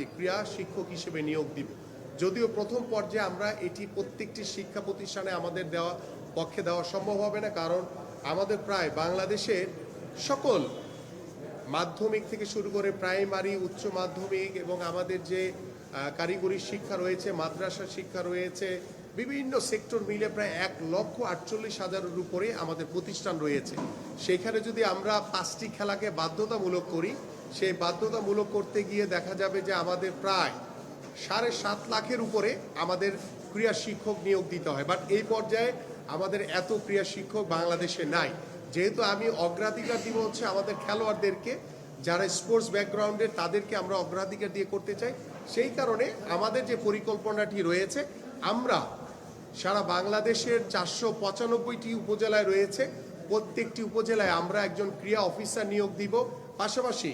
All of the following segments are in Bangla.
জনকে ক্রীড়া শিক্ষক হিসেবে নিয়োগ দিব। যদিও প্রথম পর্যায়ে আমরা এটি প্রত্যেকটি শিক্ষা প্রতিষ্ঠানে আমাদের পক্ষে দেওয়া সম্ভব হবে না, কারণ আমাদের প্রায় বাংলাদেশের সকল মাধ্যমিক থেকে শুরু করে প্রাইমারি, উচ্চ মাধ্যমিক এবং আমাদের যে কারিগরি শিক্ষা রয়েছে, মাদ্রাসা শিক্ষা রয়েছে, বিভিন্ন সেক্টর মিলে প্রায় 1,48,000-এর উপরে আমাদের প্রতিষ্ঠান রয়েছে। সেখানে যদি আমরা 5টি খেলাকে বাধ্যতামূলক করি, সেই বাধ্যতামূলক করতে গিয়ে দেখা যাবে যে আমাদের প্রায় 7.5 লাখের উপরে আমাদের ক্রীড়া শিক্ষক নিয়োগ দিতে হয়। বাট এই পর্যায়ে আমাদের এত ক্রীড়া শিক্ষক বাংলাদেশে নাই। যেহেতু আমি অগ্রাধিকার দিব হচ্ছে আমাদের খেলোয়াড়দেরকে, যারা স্পোর্টস ব্যাকগ্রাউন্ডের, তাদেরকে আমরা অগ্রাধিকার দিয়ে করতে চাই। সেই কারণে আমাদের যে পরিকল্পনাটি রয়েছে, আমরা সারা বাংলাদেশের 495টি উপজেলায় রয়েছে, প্রত্যেকটি উপজেলায় আমরা একজন ক্রীড়া অফিসার নিয়োগ দিব। পাশাপাশি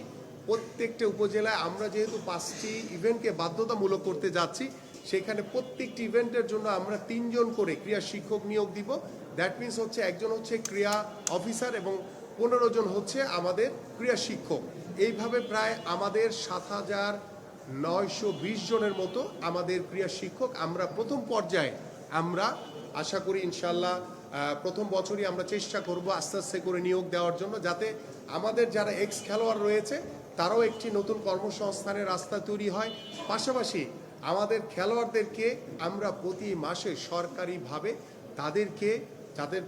প্রত্যেকটা উপজেলায় আমরা যেহেতু 5টি ইভেন্টকে বাধ্যতামূলক করতে যাচ্ছি, সেখানে প্রত্যেকটি ইভেন্টের জন্য আমরা 3 জন করে ক্রীড়া শিক্ষক নিয়োগ দিব। দ্যাট মিনস হচ্ছে একজন হচ্ছে ক্রীড়া অফিসার এবং 15 জন হচ্ছে আমাদের ক্রীড়া শিক্ষক। এইভাবে প্রায় আমাদের 7,920 জনের মতো আমাদের ক্রীড়া শিক্ষক আমরা প্রথম পর্যায়ে আমরা আশা করি ইনশাল্লাহ প্রথম বছরই আমরা চেষ্টা করব আস্তে আস্তে করে নিয়োগ দেওয়ার জন্য, যাতে আমাদের যারা এক্স খেলোয়াড় রয়েছে তারাও একটি নতুন কর্মসংস্থানের রাস্তা তৈরি হয়। পাশাপাশি আমাদের খেলোয়াড়দেরকে আমরা প্রতি মাসে সরকারিভাবে তাদেরকে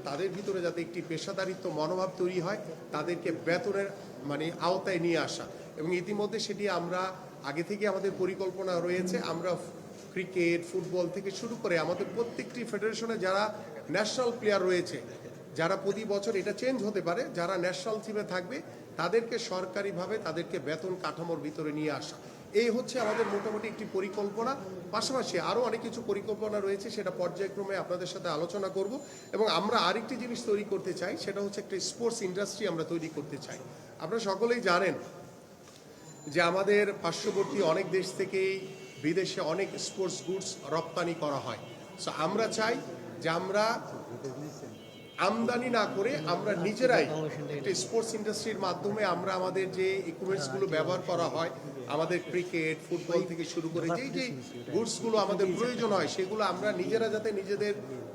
তাদের ভিতরে যাতে একটি পেশাদারিত্ব মনোভাব তৈরি হয়, তাদেরকে বেতনের আওতায় নিয়ে আসা। এবং ইতিমধ্যে সেটি আমরা আগে থেকে আমাদের পরিকল্পনা রয়েছে। আমরা ক্রিকেট, ফুটবল থেকে শুরু করে আমাদের প্রত্যেকটি ফেডারেশনে যারা ন্যাশনাল প্লেয়ার রয়েছে, যারা প্রতি বছর এটা চেঞ্জ হতে পারে, যারা ন্যাশনাল টিমে থাকবে তাদেরকে সরকারিভাবে তাদেরকে বেতন কাঠামোর ভিতরে নিয়ে আসা, এই হচ্ছে আমাদের মোটামুটি একটি পরিকল্পনা। পাশাপাশি আরও অনেক কিছু পরিকল্পনা রয়েছে, সেটা পর্যায়ক্রমে আপনাদের সাথে আলোচনা করব। এবং আমরা আরেকটি জিনিস তৈরি করতে চাই, সেটা হচ্ছে একটা স্পোর্টস ইন্ডাস্ট্রি আমরা তৈরি করতে চাই। আপনারা সকলেই জানেন যে আমাদের পার্শ্ববর্তী অনেক দেশ থেকেই বিদেশে অনেক স্পোর্টস গুডস রপ্তানি করা হয়। সো আমরা চাই যে আমরা আমদানি না করে আমরা নিজেরাই একটা স্পোর্টস ইন্ডাস্ট্রির মাধ্যমে আমরা আমাদের যে ইকুইপমেন্টসগুলো ব্যবহার করা হয়, আমাদের ক্রিকেট, ফুটবল থেকে শুরু করে যে গুডসগুলো আমাদের প্রয়োজন হয়, সেগুলো আমরা নিজেরা যাতে নিজেদের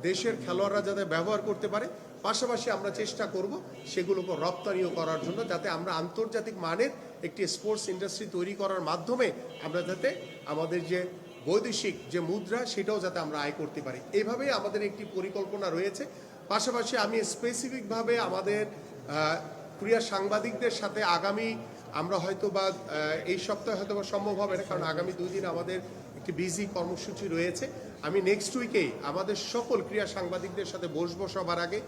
দেশের খেলোয়াড়রা যাতে ব্যবহার করতে পারে। পাশাপাশি আমরা চেষ্টা করব সেগুলোকে রপ্তানিও করার জন্য, যাতে আমরা আন্তর্জাতিক মানের একটি স্পোর্টস ইন্ডাস্ট্রি তৈরি করার মাধ্যমে আমরা যাতে আমাদের যে বৈদেশিক যে মুদ্রা, সেটাও যাতে আমরা আয় করতে পারি। এইভাবেই আমাদের একটি পরিকল্পনা রয়েছে। পাশাপাশি আমি স্পেসিফিকভাবে আমাদের ক্রীড়া সাংবাদিকদের সাথে আগামী আমরা হয়তো বা এই সপ্তাহে হয়তো বা সম্ভব হবে না, কারণ আগামী 2 দিন আমাদের একটি বিজি কর্মসূচি রয়েছে। আমি নেক্সট উইকেই আমাদের সকল ক্রীড়া সাংবাদিকদের সাথে বসবো, সবার আগে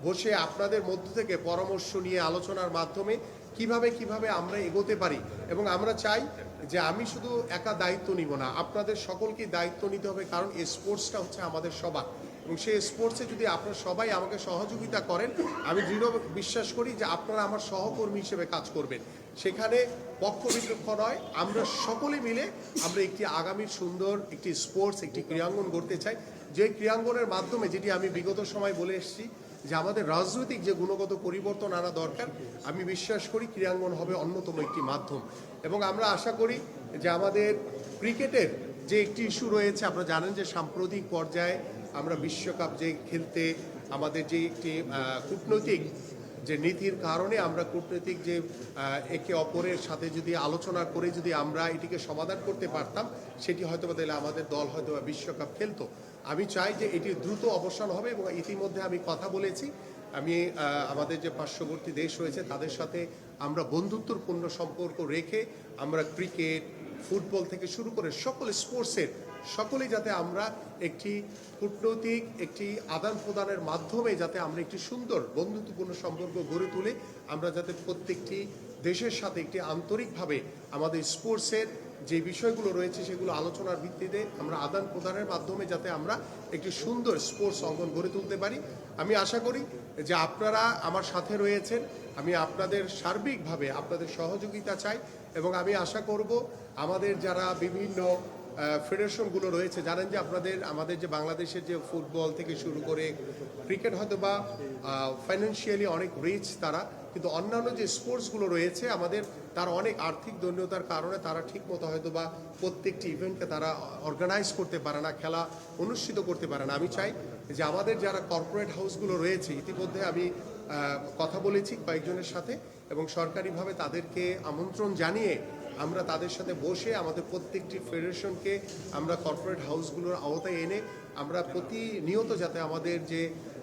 বসে আপনাদের মধ্য থেকে পরামর্শ নিয়ে আলোচনার মাধ্যমে কিভাবে আমরা এগোতে পারি। এবং আমরা চাই যে আমি শুধু একা দায়িত্ব নিব না, আপনাদের সকলকেই দায়িত্ব নিতে হবে, কারণ এই স্পোর্টসটা হচ্ছে আমাদের সবার। এবং সেই স্পোর্টসে যদি আপনারা সবাই আমাকে সহযোগিতা করেন, আমি দৃঢ় বিশ্বাস করি যে আপনারা আমার সহকর্মী হিসেবে কাজ করবেন। সেখানে পক্ষবিপক্ষ নয়, আমরা সকলে মিলে আমরা একটি আগামীর সুন্দর একটি স্পোর্টস, একটি ক্রীড়াঙ্গন গড়তে চাই, যে ক্রীড়াঙ্গনের মাধ্যমে, যেটি আমি বিগত সময় বলে এসেছি, যে আমাদের রাজনৈতিক যে গুণগত পরিবর্তন আনা দরকার, আমি বিশ্বাস করি ক্রীড়াঙ্গন হবে অন্যতম একটি মাধ্যম। এবং আমরা আশা করি যে আমাদের ক্রিকেটের যে একটি ইস্যু রয়েছে, আপনারা জানেন যে সাম্প্রতিক পর্যায়ে আমরা বিশ্বকাপ যে খেলতে আমাদের যে একটি কূটনৈতিক যে নীতির কারণে আমরা কূটনৈতিক যে একে অপরের সাথে যদি আলোচনা করে যদি আমরা এটিকে সমাধান করতে পারতাম, সেটি হয়তো বা তাহলে আমাদের দল হয়তো বা বিশ্বকাপ খেলতো। আমি চাই যে এটির দ্রুত অবসান হবে। এবং ইতিমধ্যে আমি কথা বলেছি, আমি আমাদের যে পার্শ্ববর্তী দেশ রয়েছে তাদের সাথে আমরা বন্ধুত্বপূর্ণ সম্পর্ক রেখে আমরা ক্রিকেট, ফুটবল থেকে শুরু করে সকল স্পোর্টসের সকলেই যাতে আমরা একটি কূটনৈতিক একটি আদান প্রদানের মাধ্যমে যাতে আমরা একটি সুন্দর বন্ধুত্বপূর্ণ সম্পর্ক গড়ে তুলে আমরা যাতে প্রত্যেকটি দেশের সাথে একটি আন্তরিকভাবে আমাদের স্পোর্টসের যে বিষয়গুলো রয়েছে সেগুলো আলোচনার ভিত্তিতে আমরা আদান প্রদানের মাধ্যমে যাতে আমরা একটি সুন্দর স্পোর্টস অঙ্গন গড়ে তুলতে পারি। আমি আশা করি যে আপনারা আমার সাথে রয়েছেন, আমি আপনাদের সার্বিকভাবে আপনাদের সহযোগিতা চাই। এবং আমি আশা করব আমাদের যারা বিভিন্ন ফেডারেশনগুলো রয়েছে, জানেন যে আমাদের যে বাংলাদেশের যে ফুটবল থেকে শুরু করে ক্রিকেট হয়তো বা ফাইন্যান্সিয়ালি অনেক রিচ তারা, কিন্তু অন্যান্য যে স্পোর্টসগুলো রয়েছে আমাদের, তার অনেক আর্থিক দৈন্যতার কারণে তারা ঠিকমতো হয়তো বা প্রত্যেকটি ইভেন্টকে তারা অর্গানাইজ করতে পারে না, খেলা অনুষ্ঠিত করতে পারে না। আমি চাই যে আমাদের যারা কর্পোরেট হাউসগুলো রয়েছে, ইতিমধ্যে আমি কথা বলেছি কয়েকজনের সাথে এবং সরকারিভাবে তাদেরকে আমন্ত্রণ জানিয়ে আমরা তাদের সাথে বসে আমাদের প্রত্যেকটি ফেডারেশনকে আমরা কর্পোরেট হাউসগুলোর আওতায় এনে আমরা প্রতিনিয়ত যাতে আমাদের যে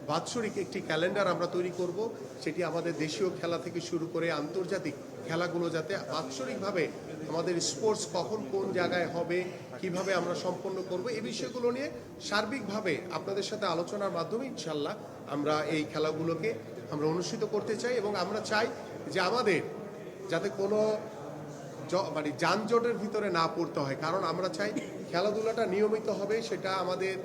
বাৎসরিক একটি ক্যালেন্ডার আমরা তৈরি করব, সেটি আমাদের দেশীয় খেলা থেকে শুরু করে আন্তর্জাতিক খেলাগুলো যাতে বাৎসরিকভাবে আমাদের স্পোর্টস কখন কোন জায়গায় হবে, কিভাবে আমরা সম্পন্ন করব, এই বিষয়গুলো নিয়ে সার্বিকভাবে আপনাদের সাথে আলোচনার মাধ্যমে ইনশাল্লাহ আমরা এই খেলাগুলোকে আমরা অনুষ্ঠিত করতে চাই। এবং আমরা চাই যে আমাদের যাতে কোনো মানে যানজটের ভিতরে না পড়তে হয়, কারণ আমরা চাই খেলাধুলাটা নিয়মিত হবে। সেটা আমাদের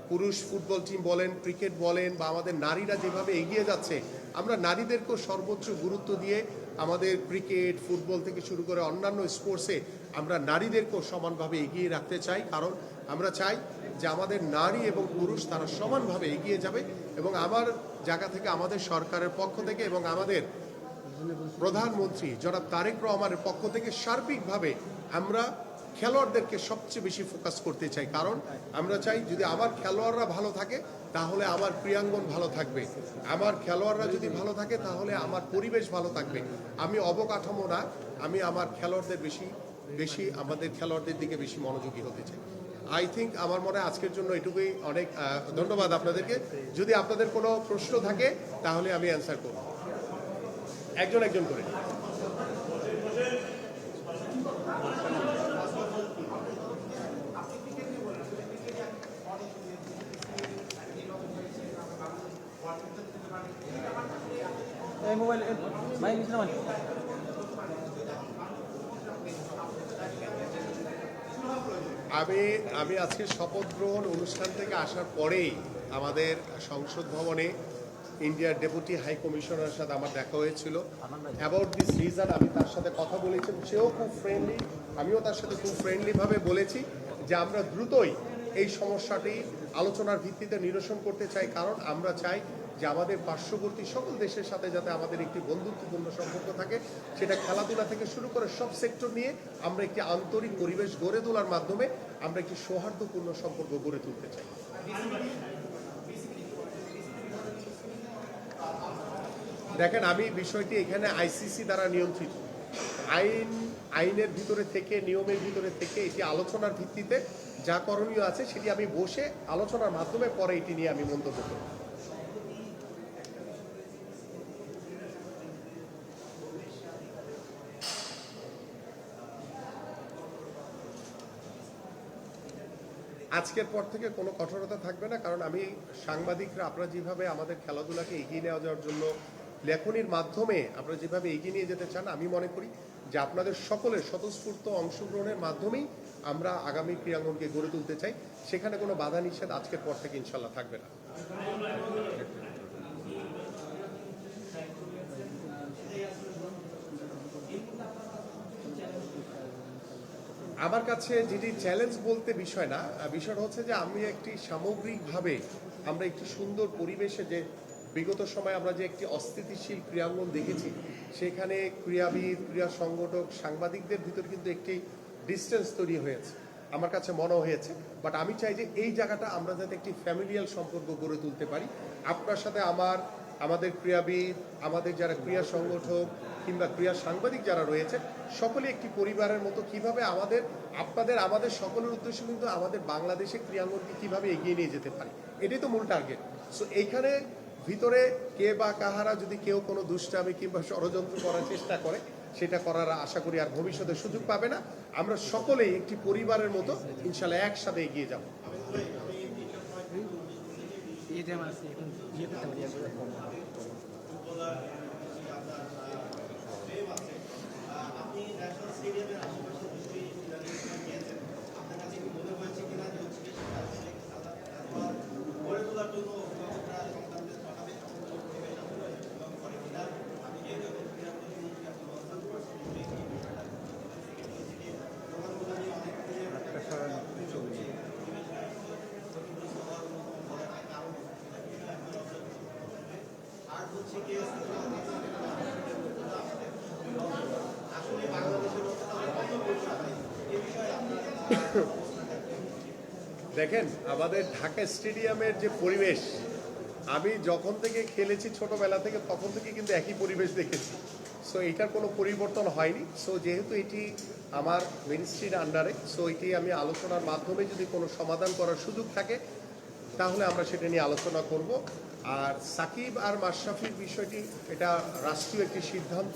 পুরুষ ফুটবল টিম বলেন, ক্রিকেট বলেন, বা আমাদের নারীরা যেভাবে এগিয়ে যাচ্ছে, আমরা নারীদেরকেও সর্বোচ্চ গুরুত্ব দিয়ে আমাদের ক্রিকেট ফুটবল থেকে শুরু করে অন্যান্য স্পোর্টসে আমরা নারীদেরকেও সমানভাবে এগিয়ে রাখতে চাই। কারণ আমরা চাই যে আমাদের নারী এবং পুরুষ তারা সমানভাবে এগিয়ে যাবে। এবং আমার জায়গা থেকে আমাদের সরকারের পক্ষ থেকে এবং আমাদের প্রধানমন্ত্রী জনাব তারেক রহমানের পক্ষ থেকে সার্বিকভাবে আমরা খেলোয়াড়দেরকে সবচেয়ে বেশি ফোকাস করতে চাই। কারণ আমরা চাই যদি আমার খেলোয়াড়রা ভালো থাকে তাহলে আমার ক্রীড়াঙ্গন ভালো থাকবে, আমার খেলোয়াড়রা যদি ভালো থাকে তাহলে আমার পরিবেশ ভালো থাকবে। আমি অবকাঠামো না, আমি আমার খেলোয়াড়দের বেশি আমাদের খেলোয়াড়দের দিকে বেশি মনোযোগী হতে চাই। আই থিঙ্ক আমার মনে হয় আজকের জন্য এটুকুই। অনেক ধন্যবাদ আপনাদেরকে। যদি আপনাদের কোনো প্রশ্ন থাকে তাহলে আমি অ্যান্সার করব, একজন একজন করে। আমি আজকে শপথ গ্রহণ অনুষ্ঠান থেকে আসার পরেই আমাদের সংসদ ভবনে ইন্ডিয়ার ডেপুটি হাই কমিশনারের সাথে আমার দেখা হয়েছিল। অ্যাবাউট দিস রিজন আমি তার সাথে কথা বলেছি, সেও খুব ফ্রেন্ডলি, আমিও তার সাথে খুব ফ্রেন্ডলিভাবে বলেছি যে আমরা দ্রুতই এই সমস্যাটি আলোচনার ভিত্তিতে নিরসন করতে চাই। কারণ আমরা চাই যে আমাদের পার্শ্ববর্তী সকল দেশের সাথে যাতে আমাদের একটি বন্ধুত্বপূর্ণ সম্পর্ক থাকে, সেটা খেলাধুলা থেকে শুরু করে সব সেক্টর নিয়ে আমরা একটি আন্তরিক পরিবেশ গড়ে তোলার মাধ্যমে আমরা একটি সৌহার্দ্যপূর্ণ সম্পর্ক গড়ে তুলতে চাই। দেখেন, আমি বিষয়টি এখানে আইসিসি দ্বারা নিয়ন্ত্রিত, আইনের ভিতরে থেকে, নিয়মের ভিতরে থেকে এটি আলোচনার ভিত্তিতে যা করণীয় আছে সেটি আমি বসে আলোচনার মাধ্যমে পরে এটি নিয়ে আমি মন্তব্য করব। আজকের পর থেকে কোনো কঠোরতা থাকবে না, কারণ আমি সাংবাদিকরা আপনারা যেভাবে আমাদের খেলাধুলাকে এগিয়ে নেওয়া যাওয়ার জন্য লেখনির মাধ্যমে আপনারা যেভাবে এগিয়ে নিয়ে যেতে চান, আমি মনে করি যে আপনাদের সকলের স্বতঃস্ফূর্ত অংশগ্রহণের মাধ্যমেই আমরা আগামী ক্রীড়াঙ্গনকে গড়ে তুলতে চাই। সেখানে কোনো বাধা নিষেধ আজকের পর থেকে ইনশাল্লাহ থাকবে না। আমার কাছে যেটি চ্যালেঞ্জ বলতে বিষয় না, বিষয়টা হচ্ছে যে আমি একটি সামগ্রিকভাবে আমরা একটি সুন্দর পরিবেশে, যে বিগত সময় আমরা যে একটি অস্থিতিশীল ক্রীড়াঙ্গন দেখেছি, সেখানে ক্রীড়াবিদ, ক্রীড়া সংগঠক, সাংবাদিকদের ভিতর কিন্তু একটি ডিস্টেন্স তৈরি হয়েছে আমার কাছে মনে হয়েছে। বাট আমি চাই যে এই জায়গাটা আমরা যাতে একটি ফ্যামিলিয়াল সম্পর্ক গড়ে তুলতে পারি। আপনার সাথে আমাদের ক্রীড়াবিদ, আমাদের যারা ক্রীড়া সংগঠক কিংবা ক্রীড়া সাংবাদিক যারা রয়েছে, সকলে একটি পরিবারের মতো কিভাবে আমাদের সকলের উদ্দেশ্য কিন্তু আমাদের বাংলাদেশে ক্রীড়াঙ্গনকে কিভাবে এগিয়ে নিয়ে যেতে পারি, এটাই তো মূল টার্গেট। সো এইখানে ভিতরে কে বা কাহারা যদি কেউ কোনো দুষ্টামি কিংবা ষড়যন্ত্র করার চেষ্টা করে, সেটা করার আশা করি আর ভবিষ্যতে সুযোগ পাবে না। আমরা সকলেই একটি পরিবারের মতো ইনশাল্লাহ একসাথে এগিয়ে যাব। দেখেন আমাদের ঢাকা স্টেডিয়ামের যে পরিবেশ, আমি যখন থেকে খেলেছি ছোটবেলা থেকে তখন থেকে কিন্তু একই পরিবেশ দেখেছি। সো এটার কোনো পরিবর্তন হয়নি। সো যেহেতু এটি আমার মিনিস্ট্রির আন্ডারে, সো এটি আমি আলোচনার মাধ্যমে যদি কোনো সমাধান করার সুযোগ থাকে তাহলে আমরা সেটা নিয়ে আলোচনা করব। আর সাকিব আর মাশরাফির বিষয়টি এটা রাষ্ট্রীয় একটি সিদ্ধান্ত।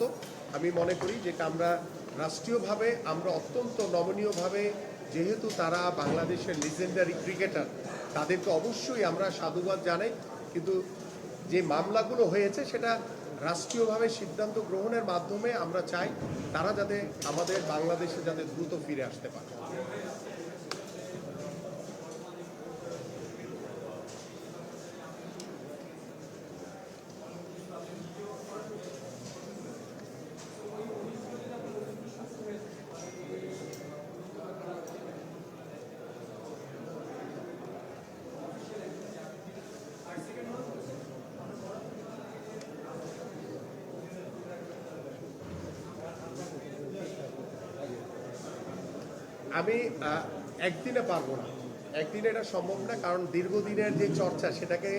আমি মনে করি যেটা আমরা রাষ্ট্রীয়ভাবে আমরা অত্যন্ত নমনীয়ভাবে, যেহেতু তারা বাংলাদেশের লিজেন্ডারি ক্রিকেটার, তাদেরকে অবশ্যই আমরা সাধুবাদ জানাই। কিন্তু যে মামলাগুলো হয়েছে সেটা রাষ্ট্রীয়ভাবে সিদ্ধান্ত গ্রহণের মাধ্যমে আমরা চাই তারা যাতে আমাদের বাংলাদেশে যাতে দ্রুত ফিরে আসতে পারে। আমি একদিনে পারবো না, একদিনে এটা সম্ভব না, কারণ দীর্ঘদিনের যে চর্চা সেটাকে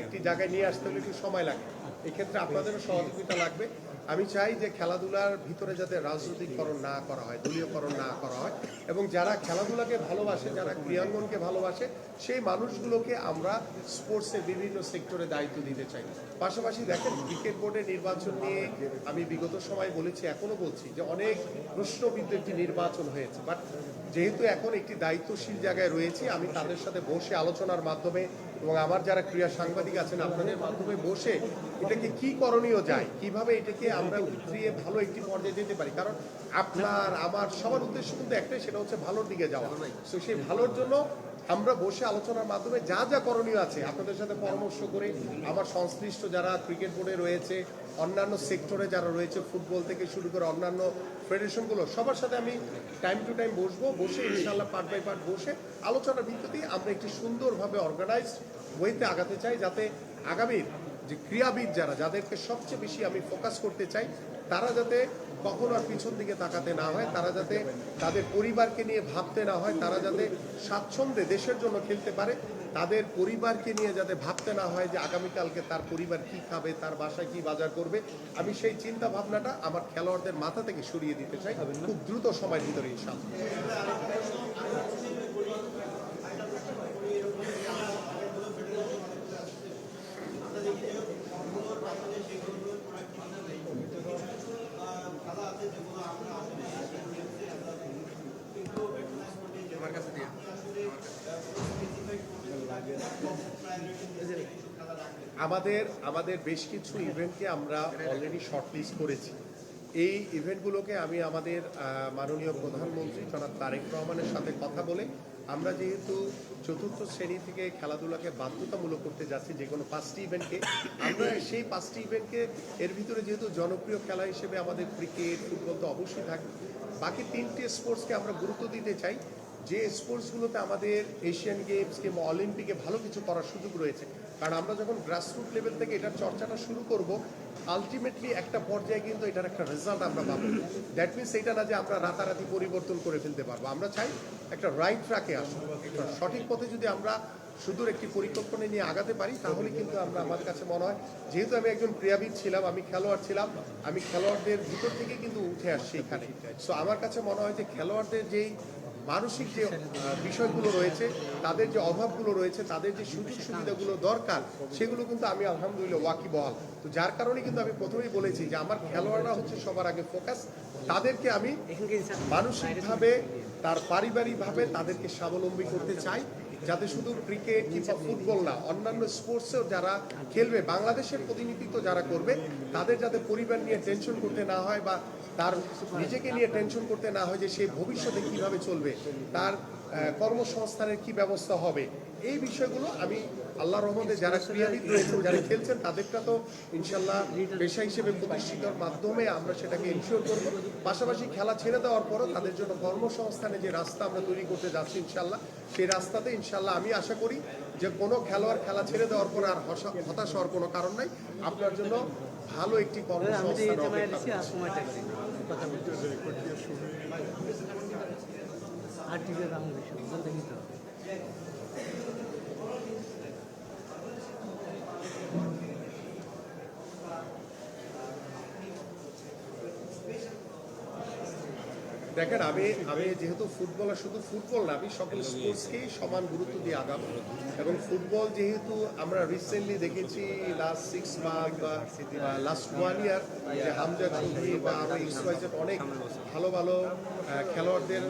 একটি জায়গায় নিয়ে আসতে হলে একটু সময় লাগে। এক্ষেত্রে আপনাদেরও সহযোগিতা লাগবে। আমি চাই যে খেলাধুলার ভিতরে যাতে রাজনৈতিককরণ না করা হয়, দলীয়করণ না করা হয়, এবং যারা খেলাধুলাকে ভালোবাসে, যারা ক্রীড়াঙ্গনকে ভালোবাসে, সেই মানুষগুলোকে আমরা স্পোর্টসের বিভিন্ন সেক্টরে দায়িত্ব দিতে চাই। পাশাপাশি দেখেন ক্রিকেট বোর্ডের নির্বাচন নিয়ে আমি বিগত সময় বলেছি, এখনো বলছি যে অনেক প্রশ্নবিদ্ধ একটি নির্বাচন হয়েছে। বাট যেহেতু এখন একটি দায়িত্বশীল জায়গায় রয়েছি, আমি তাদের সাথে বসে আলোচনার মাধ্যমে এবং আমার যারা ক্রীড়া সাংবাদিক আছেন আপনাদের মাধ্যমে বসে এটাকে কি করণীয় যায়, কিভাবে এটাকে আমরা উতরিয়ে ভালো একটি পর্যায়ে যেতে পারি। কারণ আপনার আমার সবার উদ্দেশ্য কিন্তু একটাই, সেটা হচ্ছে ভালোর দিকে যাওয়া। তো সেই ভালোর জন্য আমরা বসে আলোচনার মাধ্যমে যা যা করণীয় আছে আপনাদের সাথে পরামর্শ করে, আমার সংশ্লিষ্ট যারা ক্রিকেট বোর্ডে রয়েছে, অন্যান্য সেক্টরে যারা রয়েছে, ফুটবল থেকে শুরু করে অন্যান্য ফেডারেশনগুলো, সবার সাথে আমি টাইম টু টাইম বসবো, বসে ইনশাআল্লাহ পার্ট বাই পার্ট বসে আলোচনার ভিত্তিতে আমরা একটি সুন্দরভাবে অর্গানাইজড ওয়েতে আগাতে চাই, যাতে আগামীর যে ক্রীড়াবিদ যারা, যাদেরকে সবচেয়ে বেশি আমি ফোকাস করতে চাই, তারা যাতে কখনো আর পিছন দিকে তাকাতে না হয়, তারা যাতে তাদের পরিবারকে নিয়ে ভাবতে না হয়, তারা যাতে স্বাচ্ছন্দ্যে দেশের জন্য খেলতে পারে, তাদের পরিবারকে নিয়ে যাতে ভাবতে না হয় যে আগামীকালকে তার পরিবার কি খাবে, তার বাসায় কি বাজার করবে। আমি সেই চিন্তা ভাবনাটা আমার খেলোয়াড়দের মাথা থেকে সরিয়ে দিতে চাই খুব দ্রুত সময়ের ভিতরে ইনশাআল্লাহ। আমাদের বেশ কিছু ইভেন্টকে আমরা অলরেডি শর্টলিস্ট করেছি। এই ইভেন্টগুলোকে আমি আমাদের মাননীয় প্রধানমন্ত্রী জনাব তারেক রহমানের সাথে কথা বলে, আমরা যেহেতু চতুর্থ শ্রেণী থেকে খেলাধুলাকে বাধ্যতামূলক করতে যাচ্ছি, যে কোনো 5টি ইভেন্টকে, আমরা সেই 5টি ইভেন্টকে এর ভিতরে যেহেতু জনপ্রিয় খেলা হিসেবে আমাদের ক্রিকেট, ফুটবল তো অবশ্যই থাকবে, বাকি 3টে স্পোর্টসকে আমরা গুরুত্ব দিতে চাই, যে স্পোর্টসগুলোতে আমাদের এশিয়ান গেমস কিংবা অলিম্পিকে ভালো কিছু করার সুযোগ রয়েছে। কারণ আমরা যখন গ্রাসরুট লেভেল থেকে এটার চর্চাটা শুরু করব, আলটিমেটলি একটা পর্যায়ে কিন্তু এটার একটা রেজাল্ট আমরা পাবো। দ্যাট মিনস এটা না যে আমরা রাতারাতি পরিবর্তন করে ফেলতে পারবো। আমরা চাই একটা রাইট ট্র্যাকে আসবো, একটা সঠিক পথে যদি আমরা সুদূর একটি পরিকল্পনা নিয়ে আগাতে পারি, তাহলে কিন্তু আমরা, আমার কাছে মনে হয়, যেহেতু আমি একজন ক্রীড়াবিদ ছিলাম, আমি খেলোয়াড় ছিলাম, আমি খেলোয়াড়দের ভিতর থেকে কিন্তু উঠে আসছি এখানে। সো আমার কাছে মনে হয় যে খেলোয়াড়দের যেই মানসিক যে বিষয়গুলো রয়েছে, তাদের যে অভাবগুলো রয়েছে, তাদের যে সুযোগ সুবিধাগুলো দরকার, সেগুলো কিন্তু আমি আলহামদুলিল্লাহ ওয়াকিবহাল। তো যার কারণে কিন্তু আমি প্রথমেই বলেছি যে আমার খেলোয়াড়রা হচ্ছে সবার আগে ফোকাস। তাদেরকে আমি মানসিকভাবে, তার পারিবারিকভাবে তাদেরকে স্বাবলম্বী করতে চাই, যাতে শুধু ক্রিকেট কিংবা ফুটবল না, অন্যান্য স্পোর্টসেও যারা খেলবে, বাংলাদেশের প্রতিনিধিত্ব যারা করবে, তাদের যাতে পরিবার নিয়ে টেনশন করতে না হয়, বা তার নিজেকে নিয়ে টেনশন করতে না হয় যে সে ভবিষ্যতে কিভাবে চলবে, তার কর্মসংস্থানের কি ব্যবস্থা হবে। এই বিষয়গুলো আমি আল্লাহর রহমতে যারা ক্রীড়াবিদ রয়েছেন, যারা খেলছেন, তাদেরটা তো ইনশাল্লাহ পেশা হিসেবে প্রতিষ্ঠিতর মাধ্যমে আমরা সেটাকে ইনশিওর করব। পাশাপাশি খেলা ছেড়ে দেওয়ার পরও তাদের জন্য কর্মসংস্থানে যে রাস্তা আমরা তৈরি করতে যাচ্ছি ইনশাল্লাহ, সেই রাস্তাতে ইনশাল্লাহ আমি আশা করি যে কোনো খেলোয়াড় খেলা ছেড়ে দেওয়ার পর আর হতাশ হওয়ার কোনো কারণ নাই। আপনার জন্য ভালো একটি কর্মসংস্থান হবে। আর্টিকের দাম বেশি, বলতে নিতে হবে। দেখেন, আমি আমি যেহেতু ফুটবলার, শুধু ফুটবল না, আমি সকল স্পোর্টসকেই সমান গুরুত্ব দিয়ে আগাম, এবং ফুটবল যেহেতু আমরা রিসেন্টলি দেখেছি লাস্ট 6 মান্থ বা লাস্ট 1 ইয়ার যে হামজা চৌধুরী বা আরও এক্সওয়াইজেড অনেক ভালো ভালো খেলোয়াড়দের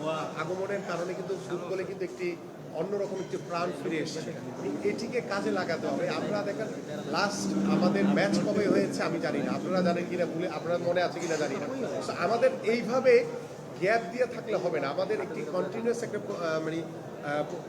আগমনের কারণে কিন্তু ফুটবলে কিন্তু একটি অন্যরকম একটি প্রাণ ফিরে এসেছে। এটিকে কাজে লাগাতে হবে। আমরা দেখেন লাস্ট আমাদের ম্যাচ কবে হয়েছে আমি জানি না, আপনারা জানেন কিনা, ভুলে আপনার মনে আছে কিনা জানি না। So, আমাদের এইভাবে গ্যাপ দিয়ে থাকলে হবে না, আমাদের একটি কন্টিনিউয়াস একটা মানে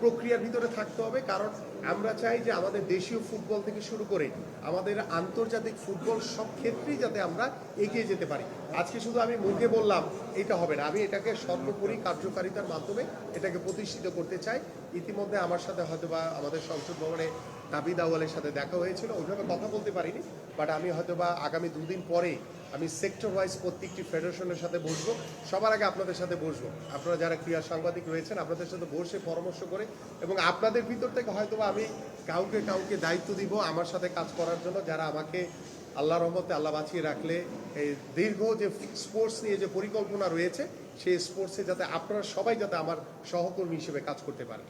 প্রক্রিয়ার ভিতরে থাকতে হবে। কারণ আমরা চাই যে আমাদের দেশীয় ফুটবল থেকে শুরু করে আমাদের আন্তর্জাতিক ফুটবল সব ক্ষেত্রেই যাতে আমরা এগিয়ে যেতে পারি। আজকে শুধু আমি মুখে বললাম এটা হবে না, আমি এটাকে সর্বোপরি কার্যকারিতার মাধ্যমে এটাকে প্রতিষ্ঠিত করতে চাই। ইতিমধ্যে আমার সাথে হয়তো বা আমাদের সংসদ ভবনে নাবিদ আউয়ালের সাথে দেখা হয়েছিল, ওইভাবে কথা বলতে পারিনি, বাট আমি হয়তো বা আগামী 2 দিন পরে আমি সেক্টর ওয়াইজ প্রত্যেকটি ফেডারেশনের সাথে বসবো। সবার আগে আপনাদের সাথে বসবো, আপনারা যারা ক্রীড়া সাংবাদিক রয়েছেন আপনাদের সাথে বসে পরামর্শ করে, এবং আপনাদের ভিতর থেকে হয়তো বা আমি কাউকে কাউকে দায়িত্ব দিব আমার সাথে কাজ করার জন্য, যারা আমাকে আল্লাহর রহমতে আল্লাহ বাঁচিয়ে রাখলে এই দীর্ঘ যে স্পোর্টস নিয়ে যে পরিকল্পনা রয়েছে সেই স্পোর্টসে যাতে আপনারা সবাই যাতে আমার সহকর্মী হিসেবে কাজ করতে পারে।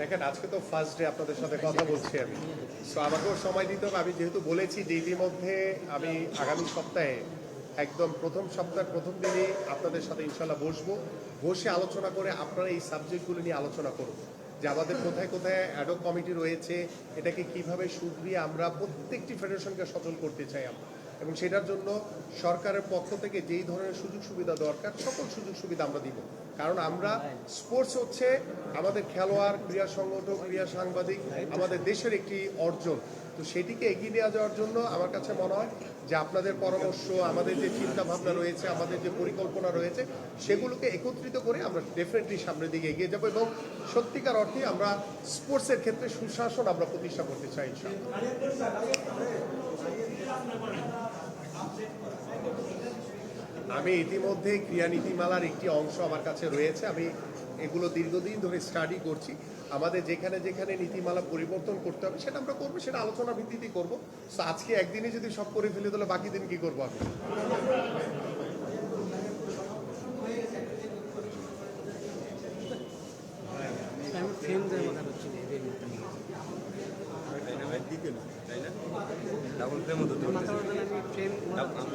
দেখেন, আজকে তো ফার্স্ট ডে আপনাদের সাথে কথা বলছি আমি, সো আমাকেও সময় দিতে হবে। আমি যেহেতু বলেছি যে ইতিমধ্যে আমি আগামী সপ্তাহে একদম প্রথম সপ্তাহের প্রথম দিনই আপনাদের সাথে ইনশাল্লাহ বসবো, বসে আলোচনা করে আপনারা এই সাবজেক্টগুলো নিয়ে আলোচনা করব যে আমাদের কোথায় কোথায় অ্যাডহক কমিটি রয়েছে, এটাকে কিভাবে সুদরিয়ে আমরা প্রত্যেকটি ফেডারেশনকে সচল করতে চাই আমরা, এবং সেটার জন্য সরকারের পক্ষ থেকে যেই ধরনের সুযোগ সুবিধা দরকার সকল সুযোগ সুবিধা আমরা দিব। কারণ আমরা স্পোর্টস হচ্ছে আমাদের খেলোয়াড়, ক্রীড়া সংগঠক, ক্রীড়া সাংবাদিক, আমাদের দেশের একটি অর্জন। তো সেটিকে এগিয়ে নিয়ে যাওয়ার জন্য আমার কাছে মনে হয় যে আপনাদের পরামর্শ, আমাদের যে চিন্তা ভাবনা রয়েছে, আমাদের যে পরিকল্পনা রয়েছে, সেগুলোকে একত্রিত করে আমরা ডেফিনেটলি সামনের দিকে এগিয়ে যাব, এবং সত্যিকার অর্থে আমরা স্পোর্টসের ক্ষেত্রে সুশাসন আমরা প্রতিষ্ঠা করতে চাই ইনশাআল্লাহ। আমি ইতিমধ্যে ক্রীড়া নীতিমালার একটি অংশ আমার কাছে রয়েছে, আমি এগুলো দীর্ঘদিন ধরে স্টাডি করছি। আমাদের যেখানে যেখানে নীতিমালা পরিবর্তন করতে হবে সেটা আমরা করবো, সেটা আলোচনার ভিত্তিতেই করবো। তো আজকে একদিনে যদি সব করে ফেলি তাহলে বাকি দিন কি করবো আমি?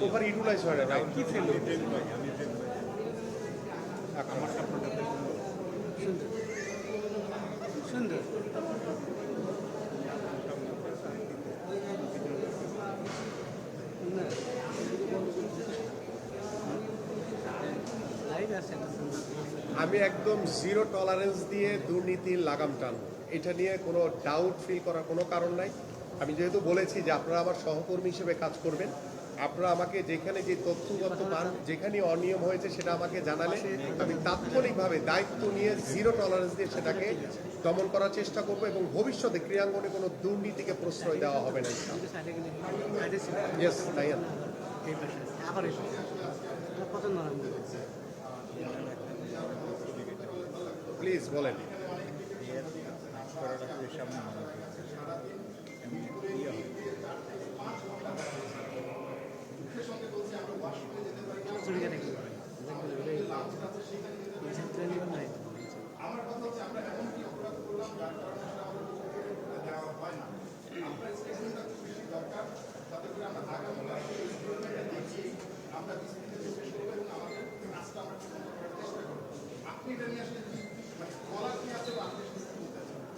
ওভার ইউটিলাইজ হয় না ভাই। কি ফ্রেম? আমার সুন্দর আমি একদম জিরো টলারেন্স দিয়ে দুর্নীতির লাগাম টানব, এটা নিয়ে কোনো ডাউট ফিল করার কোনো কারণ নাই। আমি যেহেতু বলেছি যে আপনারা আমার সহকর্মী হিসেবে কাজ করবেন, আপনারা আমাকে যেখানে যে তথ্যগত পান, যেখানে অনিয়ম হয়েছে সেটা আমাকে জানালে আমি তাৎক্ষণিকভাবে দায়িত্ব নিয়ে জিরো টলারেন্স দিয়ে সেটাকে দমন করার চেষ্টা করব, এবং ভবিষ্যতে ক্রীড়াঙ্গনে কোনো দুর্নীতিকে প্রশ্রয় দেওয়া হবে না। ইয়েস, তাই প্লিজ বলেন।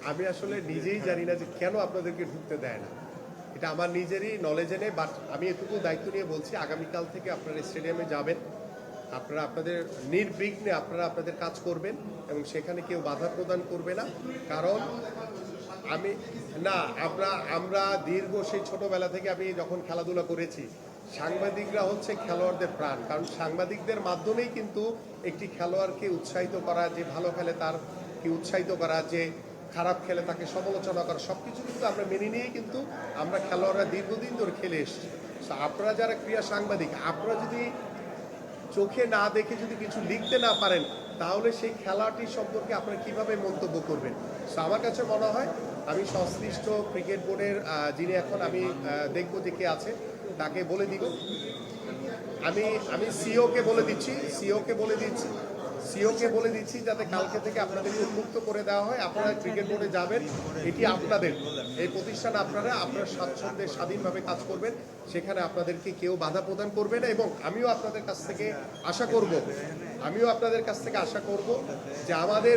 আমি আসলে নিজেই জানি না যে কেন আপনাদেরকে ঢুকতে দেয় না, এটা আমার নিজেরই নলেজে নেই। বাট আমি এটুকু দায়িত্ব নিয়ে বলছি, আগামীকাল থেকে আপনারা স্টেডিয়ামে যাবেন, আপনারা আপনাদের নির্বিঘ্নে আপনারা আপনাদের কাজ করবেন এবং সেখানে কেউ বাধা প্রদান করবে না। কারণ আমি না আমরা আমরা দীর্ঘ সেই ছোটবেলা থেকে আমি যখন খেলাধুলা করেছি, সাংবাদিকরা হচ্ছে খেলোয়াড়দের প্রাণ। কারণ সাংবাদিকদের মাধ্যমেই কিন্তু একটি খেলোয়াড়কে উৎসাহিত করা, যে ভালো খেলে তার কি উৎসাহিত করা, যে খারাপ খেলে তাকে সমালোচনা করা, সব কিছু কিন্তু আমরা মেনে নিয়েই কিন্তু আমরা খেলোয়াড়রা দীর্ঘদিন ধরে খেলে এসেছি। তো আপনারা যারা ক্রীড়া সাংবাদিক, আপনারা যদি চোখে না দেখে যদি কিছু লিখতে না পারেন, তাহলে সেই খেলাটি সম্পর্কে আপনারা কিভাবে মন্তব্য করবেন? তো আমার কাছে মনে হয় আমি সংশ্লিষ্ট ক্রিকেট বোর্ডের যিনি এখন আমি দেখব যে কে আছে তাকে বলে দিব। আমি আমি সিওকে বলে দিচ্ছি, সিওকে বলে দিচ্ছি যাতে কালকে থেকে আপনাদেরকে উন্মুক্ত করে দেওয়া হয়। আপনারা ক্রিকেট বোর্ডে যাবেন, এটি আপনাদের এই প্রতিষ্ঠান, আপনারা স্বাচ্ছন্দ্যে স্বাধীনভাবে কাজ করবেন, সেখানে আপনাদেরকে কেউ বাধা প্রদান করবে না। এবং আমিও আপনাদের কাছ থেকে আশা করব যে আমাদের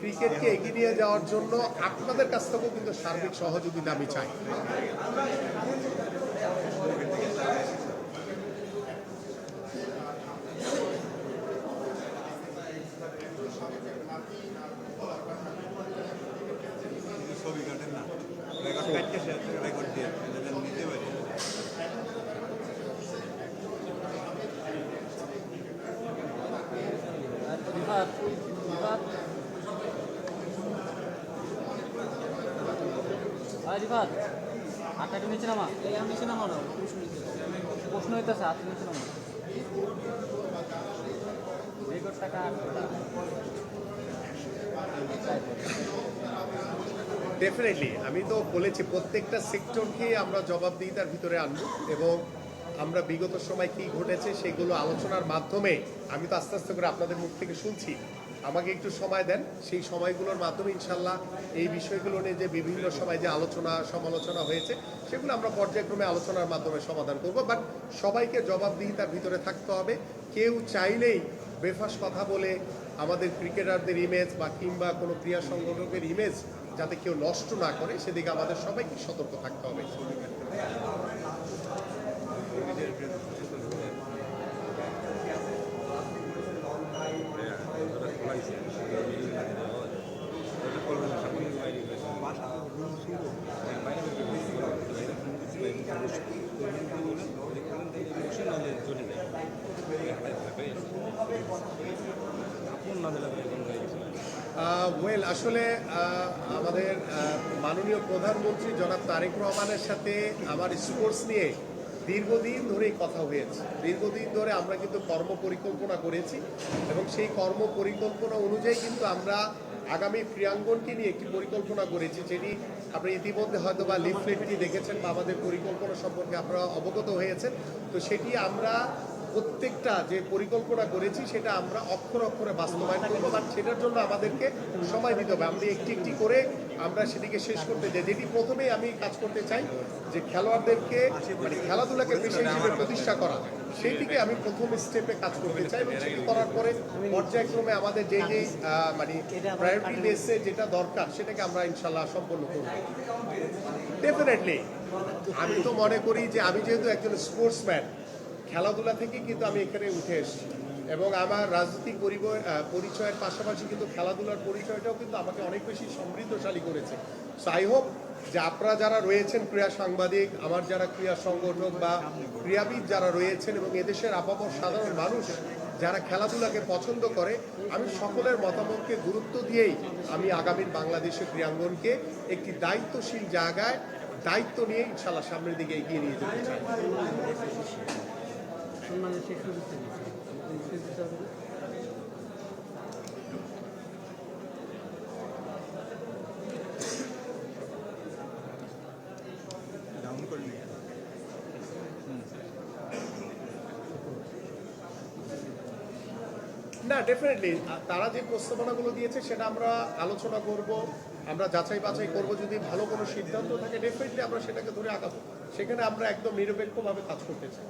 ক্রিকেটকে এগিয়ে নিয়ে যাওয়ার জন্য আপনাদের কাছ থেকেও কিন্তু সার্বিক সহযোগিতা আমি চাই। ছবি কাটেন না, রেকর্ড কাটতে রেকর্ড দিয়ে নিতে পারি। রিফাত আটটা নিচে নামা, এই আমি নিচে নামা না, প্রশ্ন হইতেছে হাত নিচে নামা রেকর্ড টাকা। ডেফিনেটলি আমি তো বলেছি প্রত্যেকটা সেক্টরকে আমরা জবাবদিহিতার ভিতরে আনবো এবং আমরা বিগত সময় কি ঘটেছে সেগুলো আলোচনার মাধ্যমে, আমি তো আস্তে আস্তে করে আপনাদের মুখ থেকে শুনছি, আমাকে একটু সময় দেন, সেই সময়গুলোর মাধ্যমে ইনশাল্লাহ এই বিষয়গুলো নিয়ে যে বিভিন্ন সময় যে সমালোচনা হয়েছে সেগুলো আমরা পর্যায়ক্রমে আলোচনার মাধ্যমে সমাধান করব। বাট সবাইকে জবাবদিহিতার ভিতরে থাকতে হবে। কেউ চাইলেই বেফাস কথা বলে আমাদের ক্রিকেটারদের ইমেজ বা কিংবা কোনো ক্রীড়া সংগঠকের ইমেজ যাতে কেউ নষ্ট না করে, সেদিকে আমাদের সবাইকে সতর্ক থাকতে হবে। ওয়েল আসলে আমাদের মাননীয় প্রধানমন্ত্রী জনাব তারেক রহমানের সাথে আমার স্পোর্টস নিয়ে দীর্ঘদিন ধরেই কথা হয়েছে। দীর্ঘদিন ধরে আমরা কিন্তু কর্ম পরিকল্পনা করেছি এবং সেই কর্ম পরিকল্পনা অনুযায়ী কিন্তু আমরা আগামী ক্রীড়াঙ্গনকে নিয়ে একটি পরিকল্পনা করেছি, যেটি আপনি ইতিমধ্যে হয়তো বা লিফলেটটি দেখেছেন বা আমাদের পরিকল্পনা সম্পর্কে আপনারা অবগত হয়েছেন। তো সেটি আমরা প্রত্যেকটা যে পরিকল্পনা করেছি সেটা আমরা অক্ষরে অক্ষরে বাস্তবায়ন করবো, বাট সেটার জন্য আমাদেরকে সময় দিতে হবে। আমরা একটি একটি করে আমরা সেটিকে শেষ করতে চাই। যেটি প্রথমেই আমি কাজ করতে চাই যে খেলোয়াড়দেরকে মানে খেলাধুলাকে পেশা হিসেবে প্রতিষ্ঠা করা, সেইটিকে আমি প্রথম স্টেপে কাজ করতে চাই এবং সেটি করার পরে পর্যায়ক্রমে আমাদের যেই মানে প্রায়োরিটি বেসে যেটা দরকার সেটাকে আমরা ইনশাল্লাহ সম্পন্ন করব। ডেফিনেটলি আমি তো মনে করি যে আমি যেহেতু একজন স্পোর্টসম্যান, খেলাধুলা থেকে কিন্তু আমি এখানে উঠে এসেছি এবং আমার রাজনৈতিক পরিচয়ের পাশাপাশি কিন্তু খেলাধুলার পরিচয়টাও কিন্তু আমাকে অনেক বেশি সমৃদ্ধশালী করেছে। সো আই হোপ যে আপনারা যারা রয়েছেন ক্রীড়া সাংবাদিক, আমার যারা ক্রীড়া সংগঠক বা ক্রীড়াবিদ যারা রয়েছেন এবং এদেশের আপামর সাধারণ মানুষ যারা খেলাধুলাকে পছন্দ করে, আমি সকলের মতামতকে গুরুত্ব দিয়েই আমি আগামীর বাংলাদেশের ক্রীড়াঙ্গনকে একটি দায়িত্বশীল জায়গায় দায়িত্ব নিয়ে ইনশাল্লাহ সামনের দিকে এগিয়ে নিয়ে যেতে চাই। ডাউন করে নিয়ে না, ডেফিনেটলি তারা যে প্রস্তাবনাগুলো দিয়েছে সেটা আমরা আলোচনা করব, আমরা যাচাই বাছাই করব। যদি ভালো কোনো সিদ্ধান্ত থাকে ডেফিনেটলি আমরা সেটাকে ধরে আগাবো। সেখানে আমরা একদম নিরপেক্ষভাবে কাজ করতে চাই।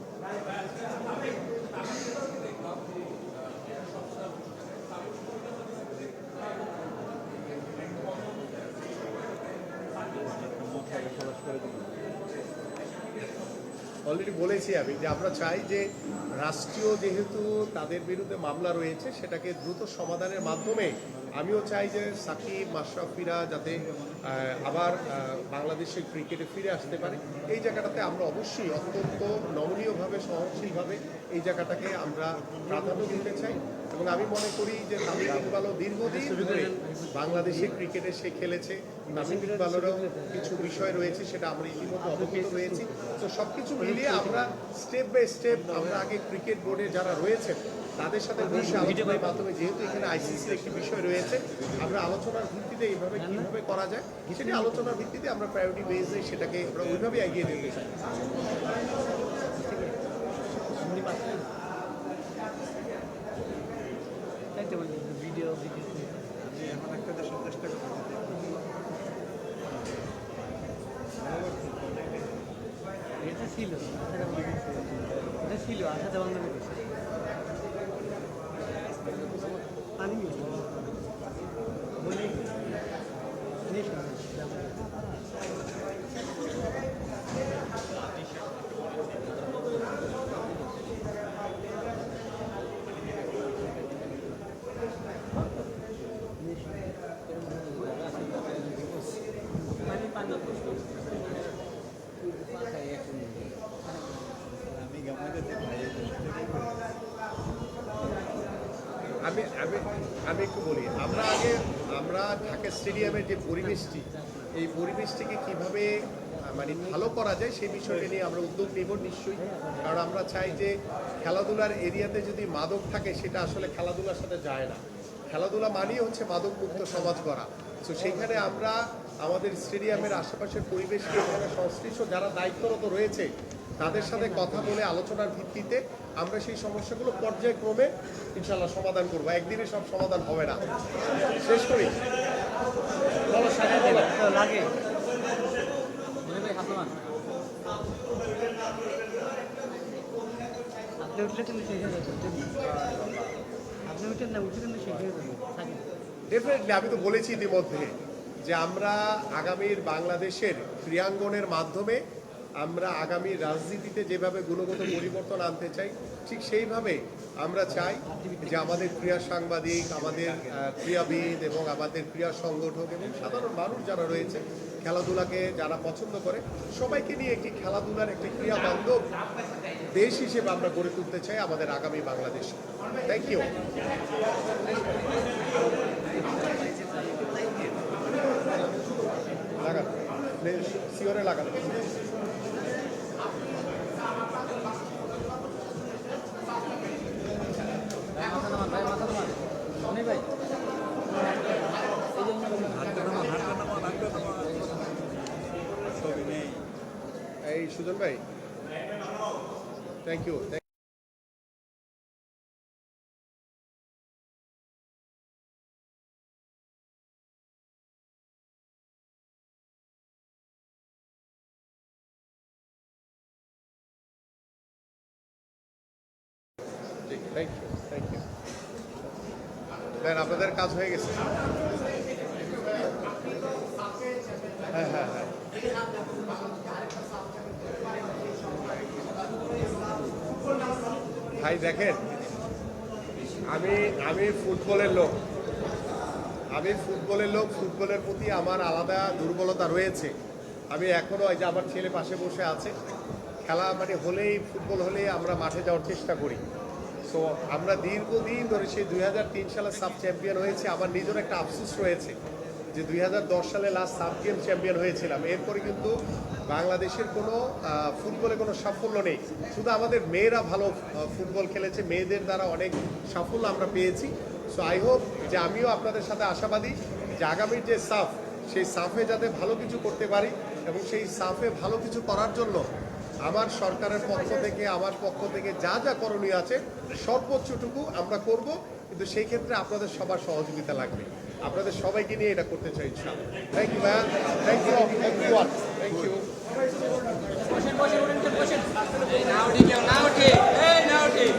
অলরেডি বলেছি আমি যে আমরা চাই যে রাষ্ট্রীয় যেহেতু তাদের বিরুদ্ধে মামলা রয়েছে সেটাকে দ্রুত সমাধানের মাধ্যমে আমিও চাই যে সাকিব মাশরাফিরা যাতে আবার বাংলাদেশের ক্রিকেটে ফিরে আসতে পারে। এই জায়গাটাতে আমরা অবশ্যই অত্যন্ত নমনীয়ভাবে সহনশীলভাবে এই জায়গাটাকে আমরা প্রাধান্য দিতে চাই এবং আমি মনে করি যে তামিম ইকবালও দীর্ঘদিন ধরে বাংলাদেশের ক্রিকেটে সে খেলেছে। তামিম ইকবালেরও কিছু বিষয় রয়েছে সেটা আমরা ইতিমধ্যে অবগত রয়েছি। তো সব কিছু মিলিয়ে আমরা স্টেপ বাই স্টেপ আমরা আগে ক্রিকেট বোর্ডে যারা রয়েছেন তাদের সাথে বসে আলোচনার মাধ্যমে যেহেতু এখানে আইসিসির একটি বিষয় রয়েছে আমরা আলোচনার ভিত্তিতে এইভাবে কীভাবে করা যায় সেটি আলোচনার ভিত্তিতে আমরা প্রায়োরিটি বেসে সেটাকে আমরা ওইভাবে এগিয়ে দিতে চাই। ভিডিও আমি এমন একটা দেশের চেষ্টা করতে এটা ছিল এটা ছিল আশাতে বন্ধ করে দিয়েছে। পানি বলে আমি গামা যেতে ভাইয়ের সাথে আমি আমি আমি একটু বলি আমরা ঢাকা স্টেডিয়ামের যে পরিবেশটি এই পরিবেশটিকে কিভাবে মানে ভালো করা যায় সেই বিষয়টা নিয়ে আমরা উদ্যোগ নেব নিশ্চয়ই। কারণ আমরা চাই যে খেলাধুলার এরিয়াতে যদি মাদক থাকে সেটা আসলে খেলাধুলার সাথে যায় না। খেলাধুলা মানেই হচ্ছে মাদক মুক্ত সমাজ গড়া। তো সেইখানে আমরা আমাদের স্টেডিয়ামের আশেপাশের পরিবেশকে এখানে সংশ্লিষ্ট যারা দায়িত্বরত রয়েছে তাদের সাথে কথা বলে আলোচনার ভিত্তিতে আমরা সেই সমস্যাগুলো পর্যায়ক্রমে ইনশাল্লাহ সমাধান করবো। একদিনে সব সমাধান হবে না। শেষ করি বলো সাজা বলো। লাগে মনে ভাই হাসমান আপনি উঠলে কিন্তু শেষ হয়ে যাবে। আপনি উঠেন না উঠলে কিন্তু শেষ হয়ে যাবে। ডেফিনেটলি আমি তো বলেছি ইতিমধ্যে যে আমরা আগামীর বাংলাদেশের ক্রীড়াঙ্গনের মাধ্যমে আমরা আগামী রাজনীতিতে যেভাবে গুণগত পরিবর্তন আনতে চাই ঠিক সেইভাবে আমরা চাই যে আমাদের ক্রীড়া সাংবাদিক আমাদের ক্রীড়াবিদ এবং আমাদের ক্রীড়া সংগঠক এবং সাধারণ মানুষ যারা রয়েছে খেলাধুলাকে যারা পছন্দ করে সবাইকে নিয়ে একটি খেলাধুলার একটি ক্রীড়া বান্ধব দেশ হিসেবে আমরা গড়ে তুলতে চাই আমাদের আগামী বাংলাদেশ। Thank you. লাগান সিওরে লাগান। ছবি নেই এই সুজন ভাই thank you. Thank you thank you. আপনাদের কাজ হয়ে গেছে। হ্যাঁ হ্যাঁ হ্যাঁ ভাই দেখেন আমি ফুটবলের লোক ফুটবলের প্রতি আমার আলাদা দুর্বলতা রয়েছে। আমি এখনো এই যে আমার ছেলে পাশে বসে আছে খেলা মানে হলেই ফুটবল হলেই আমরা মাঠে যাওয়ার চেষ্টা করি। সো আমরা দীর্ঘদিন ধরে সেই 2003 সালে সাব চ্যাম্পিয়ন হয়েছে। আমার নিজের একটা আফসোস রয়েছে যে 2010 সালে লাস্ট সাব গেম চ্যাম্পিয়ন হয়েছিলাম। এরপরে কিন্তু বাংলাদেশের কোনো ফুটবলে কোনো সাফল্য নেই। শুধু আমাদের মেয়েরা ভালো ফুটবল খেলেছে, মেয়েদের দ্বারা অনেক সাফল্য আমরা পেয়েছি। সো আই হোপ যে আমিও আপনাদের সাথে আশাবাদী যে আগামীর যে সাফ সেই সাফে যাতে ভালো কিছু করতে পারি এবং সেই সাফে ভালো কিছু করার জন্য আমার সরকারের পক্ষ থেকে আমার পক্ষ থেকে যা যা করণীয় আছে সর্বোচ্চটুকু আমরা করব। কিন্তু সেই ক্ষেত্রে আপনাদের সবার সহযোগিতা লাগবে। আপনাদের সবাইকে নিয়ে এটা করতে চাই ইনশাআল্লাহ। থ্যাংক ইউ ভাইয়া। Thank you everyone. Thank you. বসেন বসেন বসেন। এই নাও ঠিক নাও ঠিক এই নাও ঠিক।